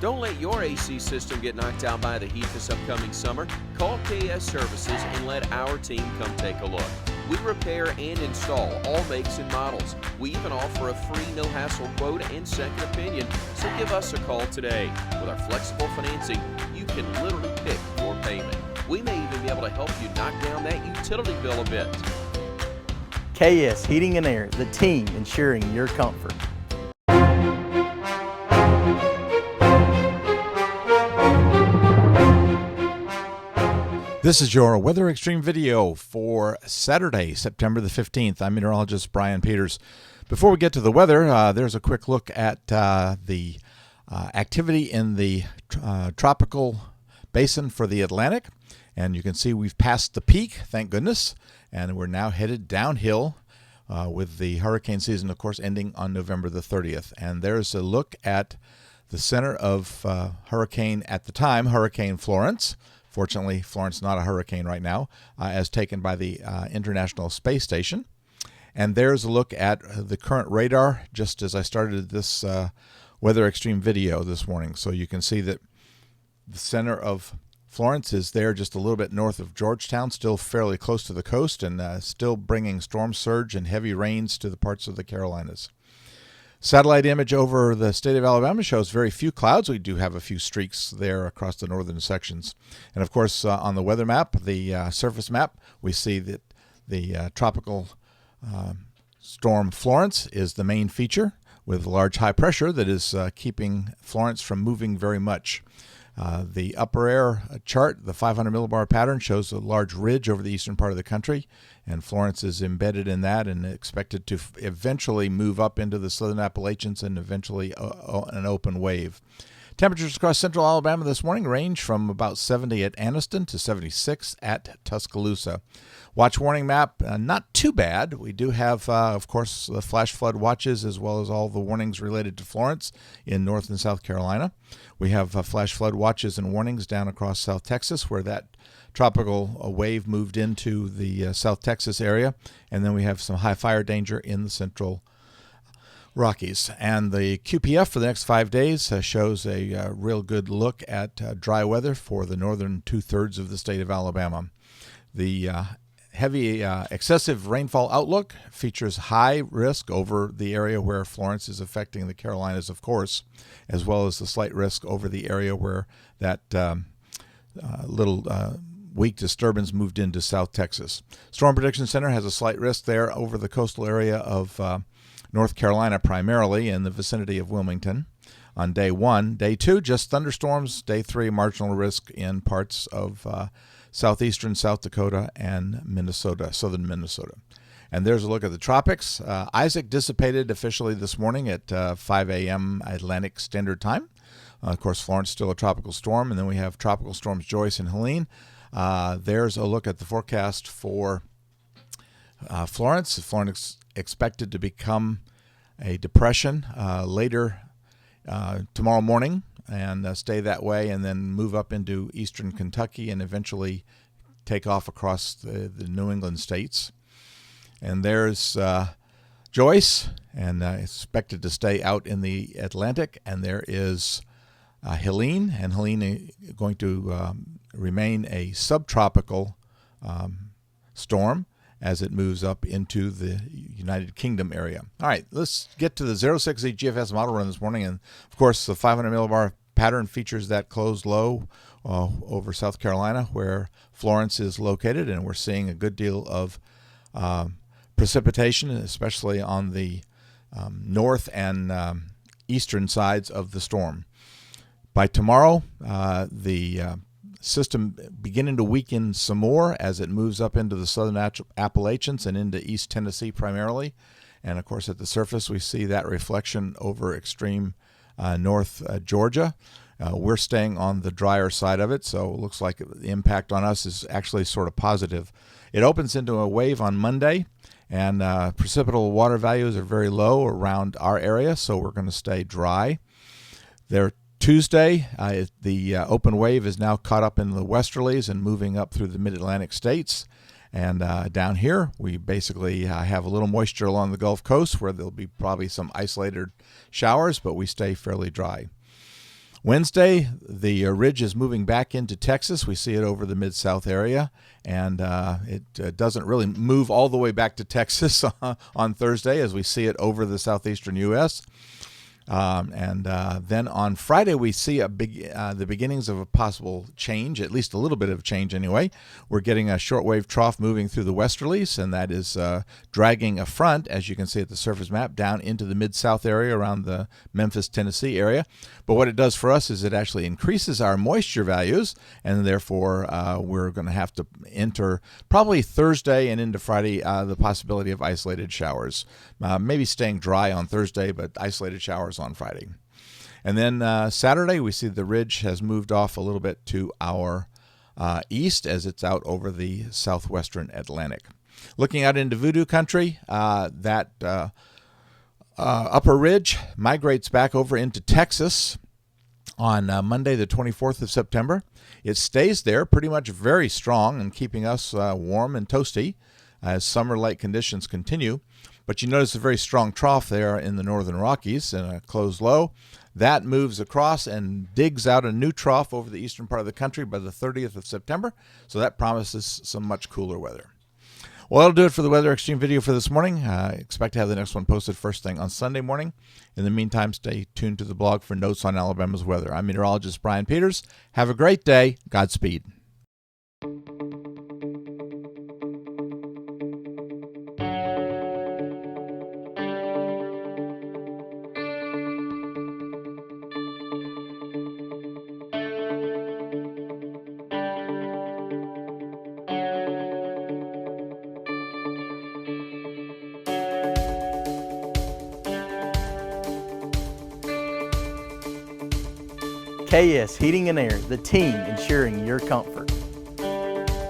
Don't let your AC system get knocked out by the heat this upcoming summer. Call KS Services and let our team come take a look. We repair and install all makes and models. We even offer a free no-hassle quote and second opinion, so give us a call today. With our flexible financing, you can literally pick your payment. We may even be able to help you knock down that utility bill a bit. KS Heating and Air, the team ensuring your comfort. This is your Weather Extreme video for Saturday, September the 15th. I'm meteorologist Brian Peters. Before we get to the weather, there's a quick look at the activity in the tropical basin for the Atlantic. And you can see we've passed the peak, thank goodness, and we're now headed downhill with the hurricane season, of course, ending on November the 30th. And there's a look at the center of hurricane at the time, Hurricane Florence. Fortunately, Florence not a hurricane right now, as taken by the International Space Station. And there's a look at the current radar, just as I started this Weather Extreme video this morning. So you can see that the center of Florence is there just a little bit north of Georgetown, still fairly close to the coast, and still bringing storm surge and heavy rains to the parts of the Carolinas. Satellite image over the state of Alabama shows very few clouds. We do have a few streaks there across the northern sections. And of course, on the weather map, the surface map, we see that the tropical storm Florence is the main feature, with large high pressure that is keeping Florence from moving very much. The upper air chart, the 500 millibar pattern, shows a large ridge over the eastern part of the country, and Florence is embedded in that and expected to eventually move up into the southern Appalachians and eventually an open wave. Temperatures across central Alabama this morning range from about 70 at Anniston to 76 at Tuscaloosa. Watch warning map, not too bad. We do have, of course, the flash flood watches as well as all the warnings related to Florence in North and South Carolina. We have flash flood watches and warnings down across South Texas, where that tropical wave moved into the South Texas area. And then we have some high fire danger in the central Rockies. And the QPF for the next 5 days shows a real good look at dry weather for the northern two-thirds of the state of Alabama. The heavy excessive rainfall outlook features high risk over the area where Florence is affecting the Carolinas, of course, as well as the slight risk over the area where that little weak disturbance moved into South Texas. Storm Prediction Center has a slight risk there over the coastal area of North Carolina, primarily in the vicinity of Wilmington on day 1. Day 2, just thunderstorms. Day 3, marginal risk in parts of southeastern South Dakota and Minnesota, southern Minnesota. And there's a look at the tropics. Isaac dissipated officially this morning at 5 a.m. Atlantic Standard Time. Of course, Florence still a tropical storm, and then we have tropical storms Joyce and Helene. There's a look at the forecast for Florence. Florence expected to become a depression later tomorrow morning and stay that way, and then move up into eastern Kentucky and eventually take off across the New England states. And there's Joyce, and expected to stay out in the Atlantic. And there is Helene, and Helene is going to remain a subtropical storm as it moves up into the United Kingdom area. All right, let's get to the 068 GFS model run this morning. And, of course, the 500 millibar pattern features that closed low over South Carolina, where Florence is located, and we're seeing a good deal of precipitation, especially on the north and eastern sides of the storm. By tomorrow, the system beginning to weaken some more as it moves up into the southern Appalachians and into East Tennessee primarily. And of course, at the surface, we see that reflection over extreme north Georgia. We're staying on the drier side of it, so it looks like the impact on us is actually sort of positive. It opens into a wave on Monday, and precipitable water values are very low around our area, so we're going to stay dry. Tuesday, the open wave is now caught up in the westerlies and moving up through the mid-Atlantic states. And down here, we basically have a little moisture along the Gulf Coast where there'll be probably some isolated showers, but we stay fairly dry. Wednesday, the ridge is moving back into Texas. We see it over the Mid-South area, and it doesn't really move all the way back to Texas on Thursday as we see it over the southeastern U.S. Then on Friday, we see the beginnings of a possible change, at least a little bit of change anyway. We're getting a shortwave trough moving through the westerlies, and that is dragging a front, as you can see at the surface map, down into the Mid-South area around the Memphis, Tennessee area. But what it does for us is it actually increases our moisture values, and therefore we're going to have to enter probably Thursday and into Friday the possibility of isolated showers. Maybe staying dry on Thursday, but isolated showers on Friday. And then Saturday, we see the ridge has moved off a little bit to our east as it's out over the southwestern Atlantic. Looking out into Voodoo country, that upper ridge migrates back over into Texas on Monday, the 24th of September. It stays there pretty much very strong and keeping us warm and toasty as summer-like conditions continue. But you notice a very strong trough there in the northern Rockies and a closed low. That moves across and digs out a new trough over the eastern part of the country by the 30th of September. So that promises some much cooler weather. Well, that'll do it for the Weather Xtreme video for this morning. Expect to have the next one posted first thing on Sunday morning. In the meantime, stay tuned to the blog for notes on Alabama's weather. I'm meteorologist Brian Peters. Have a great day. Godspeed. KS Heating and Air, the team ensuring your comfort.